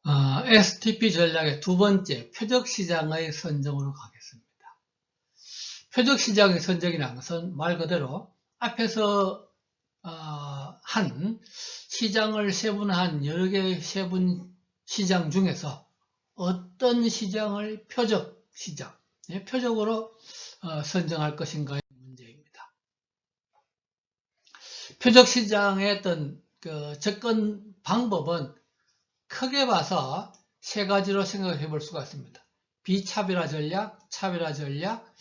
STP 전략의 두 번째, 표적시장의 선정으로 가겠습니다. 표적시장의 선정이라는 것은 말 그대로 앞에서 한 시장을 세분화한 여러 개의 세분 시장 중에서 어떤 시장을 표적시장, 표적으로 선정할 것인가의 문제입니다. 표적시장의 어떤 접근 방법은 크게 봐서 세 가지로 생각해 볼 수가 있습니다. 비차별화 전략, 차별화 전략,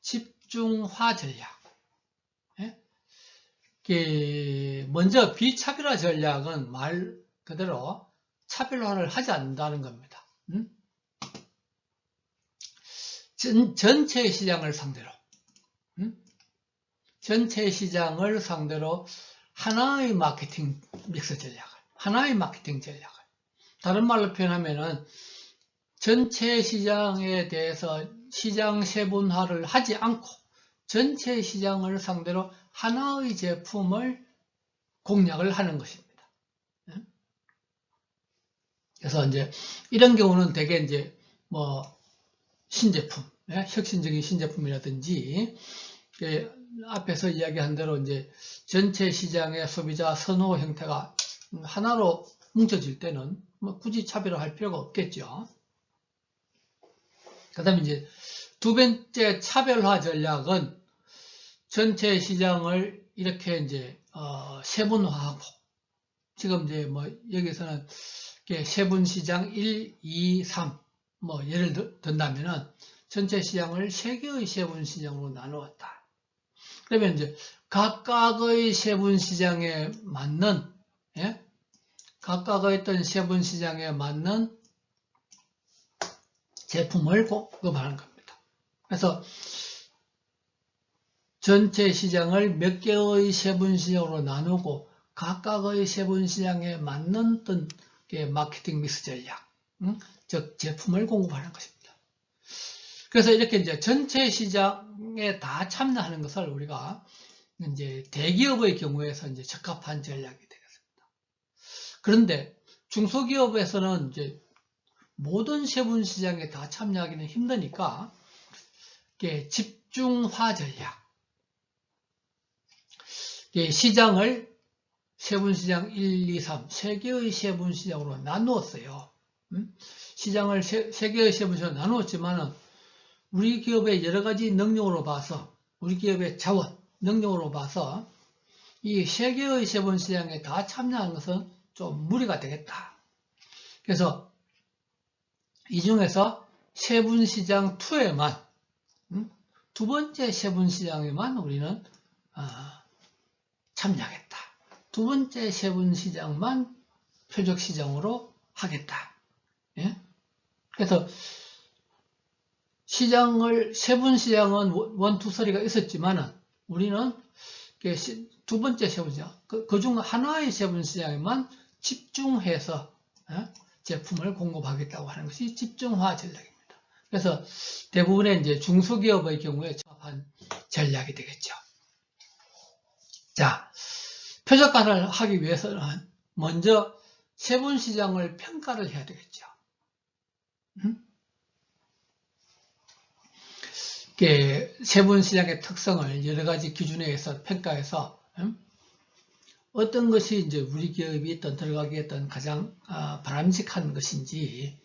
집중화 전략. 먼저 비차별화 전략은 말 그대로 차별화를 하지 않는다는 겁니다. 전체 시장을 상대로, 전체 시장을 상대로 하나의 마케팅 믹스 전략을, 하나의 마케팅 전략을, 다른 말로 표현하면은 전체 시장에 대해서 시장 세분화를 하지 않고 전체 시장을 상대로 하나의 제품을 공략을 하는 것입니다. 그래서 이제 이런 경우는 대개 이제 신제품, 혁신적인 신제품이라든지 앞에서 이야기한 대로 이제 전체 시장의 소비자 선호 형태가 하나로 뭉쳐질 때는 굳이 차별화할 필요가 없겠죠. 그 다음에 이제 두 번째 차별화 전략은 전체 시장을 이렇게 이제 세분화하고, 지금 이제 여기서는 세분 시장 1, 2, 3 예를 든다면은 전체 시장을 3개의 세분 시장으로 나누었다. 그러면 이제 각각의 세분 시장에 맞는, 각각의 어떤 세분 시장에 맞는 제품을 공급하는 겁니다. 그래서 전체 시장을 몇 개의 세분 시장으로 나누고 각각의 세분 시장에 맞는 어떤 마케팅 믹스 전략, 즉 제품을 공급하는 것입니다. 그래서 이렇게 이제 전체 시장에 다 참여하는 것을 우리가 이제 대기업의 경우에서 이제 적합한 전략이 되겠습니다. 그런데 중소기업에서는 이제 모든 세분 시장에 다 참여하기는 힘드니까 집중화 전략, 시장을 세분시장 1, 2, 3, 3개의 세분시장으로 나누었어요. 시장을 3개의 세분시장으로 나누었지만은 우리 기업의 여러 가지 능력으로 봐서, 우리 기업의 자원, 능력으로 봐서 이 3개의 세분시장에 다 참여하는 것은 좀 무리가 되겠다. 그래서 이 중에서 세분시장 2에만, 두 번째 세분시장에만 우리는 참여하겠다. 두 번째 세분시장만 표적시장으로 하겠다. 그래서 세분시장은 원투서리가 있었지만은 우리는 두 번째 세분시장, 그중 하나의 세분시장에만 집중해서 제품을 공급하겠다고 하는 것이 집중화 전략입니다. 그래서 대부분의 이제 중소기업의 경우에 적합한 전략이 되겠죠. 자, 표적화를 하기 위해서는 먼저 세분시장을 평가를 해야 되겠죠. 세분시장의 특성을 여러 가지 기준에 의해서 평가해서 어떤 것이 이제 우리 기업이 어떤 들어가기에 어떤 가장 바람직한 것인지,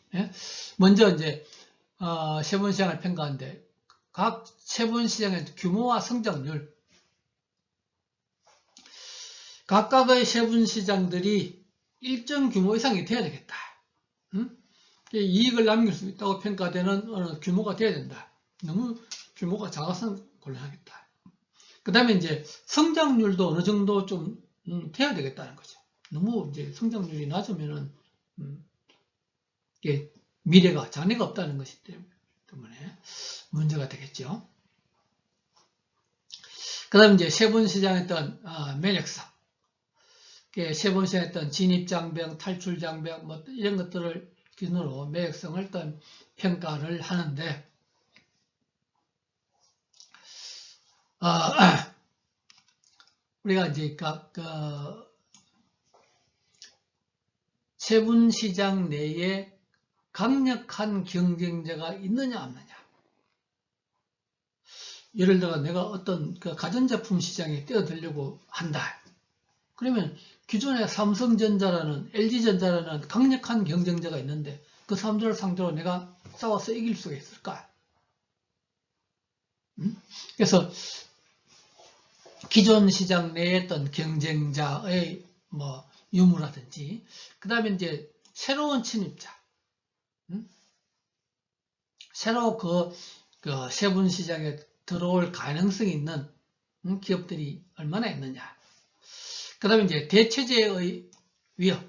먼저 이제 세분시장을 평가하는데 각 세분시장의 규모와 성장률, 각각의 세분시장들이 일정 규모 이상이 돼야 되겠다. 이익을 남길 수 있다고 평가되는 어느 규모가 돼야 된다. 너무 규모가 작아서는 곤란하겠다. 그 다음에 이제 성장률도 어느 정도 좀 돼야 되겠다는 거죠. 너무 이제 성장률이 낮으면은 미래가, 장래가 없다는 것이기 때문에 문제가 되겠죠. 그 다음에 이제 세분시장의 어떤 매력성, 세분시장의 어떤 진입장벽, 탈출장벽, 이런 것들을 기준으로 매력성을 어떤 평가를 하는데, 우리가 이제 세분시장 내에 강력한 경쟁자가 있느냐 없느냐. 예를 들어 내가 어떤 그 가전제품 시장에 뛰어들려고 한다. 그러면 기존에 삼성전자라는 LG전자라는 강력한 경쟁자가 있는데 그 사람들을 상대로 내가 싸워서 이길 수가 있을까? 그래서 기존 시장 내에 있던 경쟁자의 뭐 유무라든지, 그 다음에 이제 새로운 침입자, 새로 그 세분 시장에 들어올 가능성이 있는 기업들이 얼마나 있느냐. 그 다음에 이제 대체제의 위협.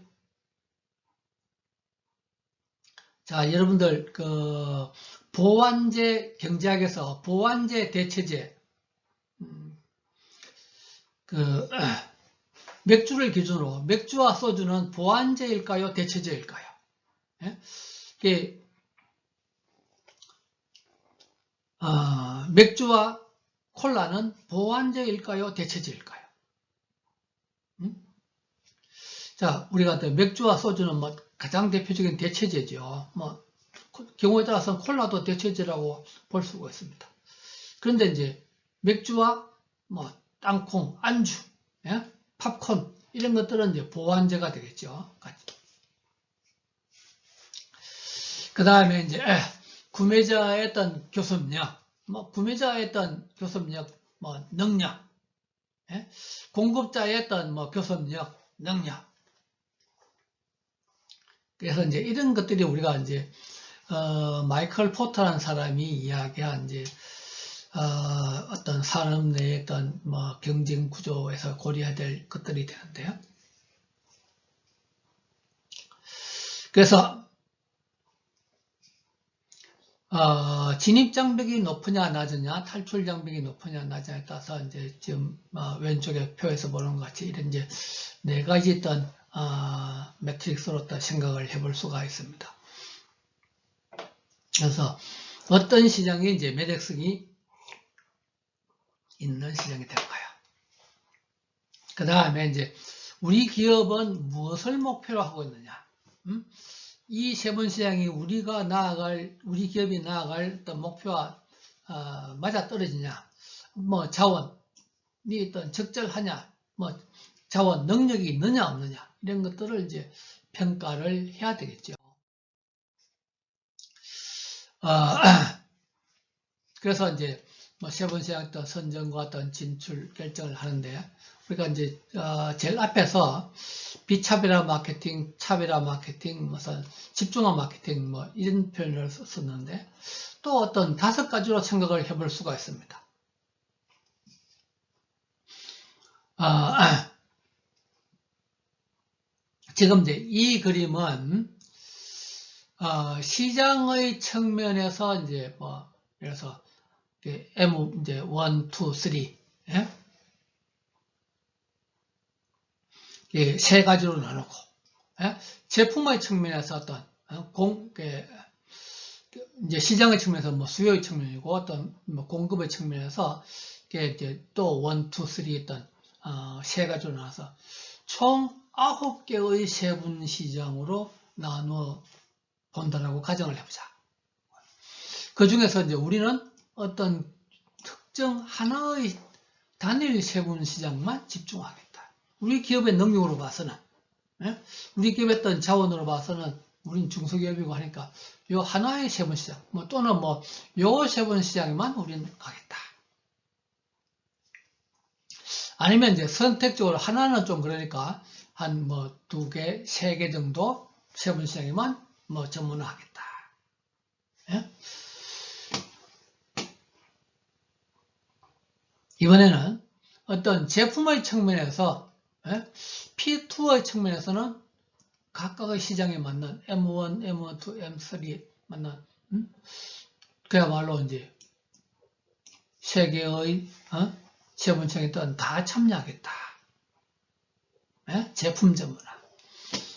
자, 여러분들 그 보완제 경제학에서 보완제 대체제, 그 맥주를 기준으로 맥주와 소주는 보완제일까요, 대체제일까요? 예? 이게 맥주와 콜라는 보완제일까요, 대체제일까요? 자, 우리가 맥주와 소주는 뭐 가장 대표적인 대체제죠. 뭐 경우에 따라서는 콜라도 대체제라고 볼 수가 있습니다. 그런데 이제 맥주와 뭐 땅콩, 안주, 예? 팝콘 이런 것들은 이제 보완제가 되겠죠. 그 다음에 이제 구매자의 어떤 교섭력, 뭐 구매자의 어떤 교섭력, 뭐 능력, 예? 공급자의 어떤 뭐 교섭력, 능력. 그래서 이제 이런 것들이 우리가 이제 마이클 포터라는 사람이 이야기한 이제 어떤 산업 내의 어떤 뭐 경쟁 구조에서 고려해야 될 것들이 되는데요. 그래서 진입 장벽이 높으냐 낮으냐, 탈출 장벽이 높으냐 낮으냐에 따라서 이제 지금 왼쪽에 표에서 보는 것 같이 이런 이제 네 가지 어떤 매트릭스로 또 생각을 해볼 수가 있습니다. 그래서 어떤 시장이 이제 매력성이 있는 시장이 될까요? 그 다음에 이제 우리 기업은 무엇을 목표로 하고 있느냐? 이 세분 시장이 우리 기업이 나아갈 어떤 목표와 맞아 떨어지냐? 뭐 자원이 어떤 적절하냐? 뭐 자원 능력이 있느냐 없느냐? 이런 것들을 이제 평가를 해야 되겠죠. 그래서 이제 뭐 세분 시장 어떤 선정과 어떤 진출 결정을 하는데, 우리가 이제 제일 앞에서 비차별화 마케팅, 차별화 마케팅, 무슨 집중화 마케팅 뭐 이런 표현을 썼는데, 또 어떤 5가지로 생각을 해볼 수가 있습니다. 지금 이제 이 그림은 시장의 측면에서 이제 뭐 그래서 M 이제 1, 2, 3 예? 세 가지로 나누고, 예? 제품의 측면에서 어떤 이제 시장의 측면에서 뭐 수요의 측면이고, 어떤 뭐 공급의 측면에서 이제 또 1, 2, 3 어떤 세 가지로 나눠서 총 9개의 세분 시장으로 나누어 본다라고 가정을 해보자. 그 중에서 이제 우리는 어떤 특정 하나의 단일 세분 시장만 집중하겠다. 우리 기업의 능력으로 봐서는, 예? 우리 기업의 어떤 자원으로 봐서는 우린 중소기업이고 하니까 요 하나의 세분 시장, 뭐 또는 뭐 요 세분 시장에만 우리는 가겠다. 아니면 이제 선택적으로 하나는 좀 그러니까 한 뭐 2개, 3개 정도 세분 시장에만 뭐 전문화하겠다. 예? 이번에는 어떤 제품의 측면에서, 예? P2의 측면에서는 각각의 시장에 맞는 M1, M2, M3 맞는 그야말로 이제 세계의 세분청에 다 참여하겠다. 예? 제품 전문화.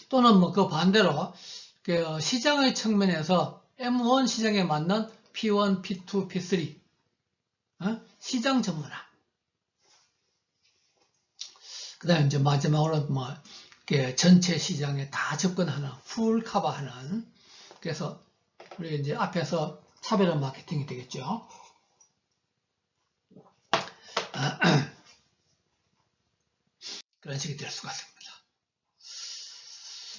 또는 뭐 그 반대로 그 시장의 측면에서 M1 시장에 맞는 P1, P2, P3 시장 전문화. 그 다음에 이제 마지막으로 뭐 전체 시장에 다 접근하는, 풀 커버하는, 그래서 우리 이제 앞에서 차별화 마케팅이 되겠죠. 그런 식이 될 수가 있습니다.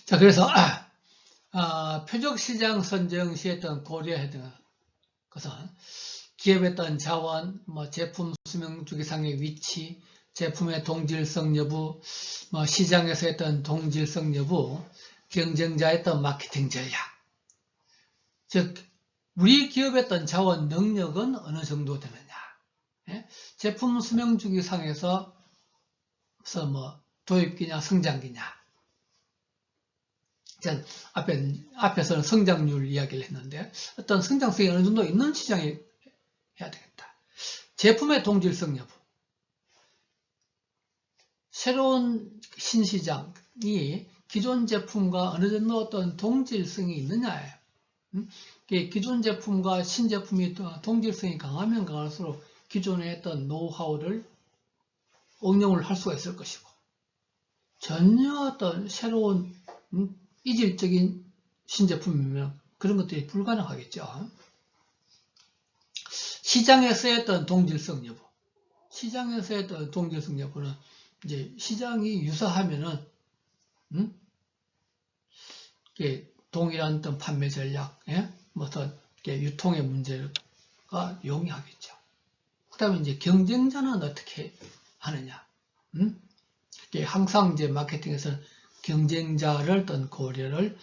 자, 그래서 표적 시장 선정 시에 어떤 고려해야 되는 것은 기업의 어떤 자원, 제품 수명 주기상의 위치, 제품의 동질성 여부, 시장에서의 어떤 동질성 여부, 경쟁자의 어떤 마케팅 전략. 즉, 우리 기업의 어떤 자원 능력은 어느 정도 되느냐. 예? 제품 수명 주기상에서 도입기냐, 성장기냐. 앞에서는 성장률 이야기를 했는데, 어떤 성장성이 어느 정도 있는 시장에 해야 되겠다. 제품의 동질성 여부. 새로운 신시장이 기존 제품과 어느 정도 어떤 동질성이 있느냐예요. 기존 제품과 신제품이 동질성이 강하면 강할수록 기존에 했던 노하우를 응용을 할 수가 있을 것이고, 전혀 어떤 새로운 이질적인 신제품이면 그런 것들이 불가능하겠죠. 시장에서의 어떤 동질성 여부. 시장에서의 어떤 동질성 여부는 이제 시장이 유사하면은, 동일한 어떤 판매 전략, 어떤 유통의 문제가 용이하겠죠. 그 다음에 이제 경쟁자는 어떻게 하느냐. 항상 이제 마케팅에서는 경쟁자를 어떤 고려를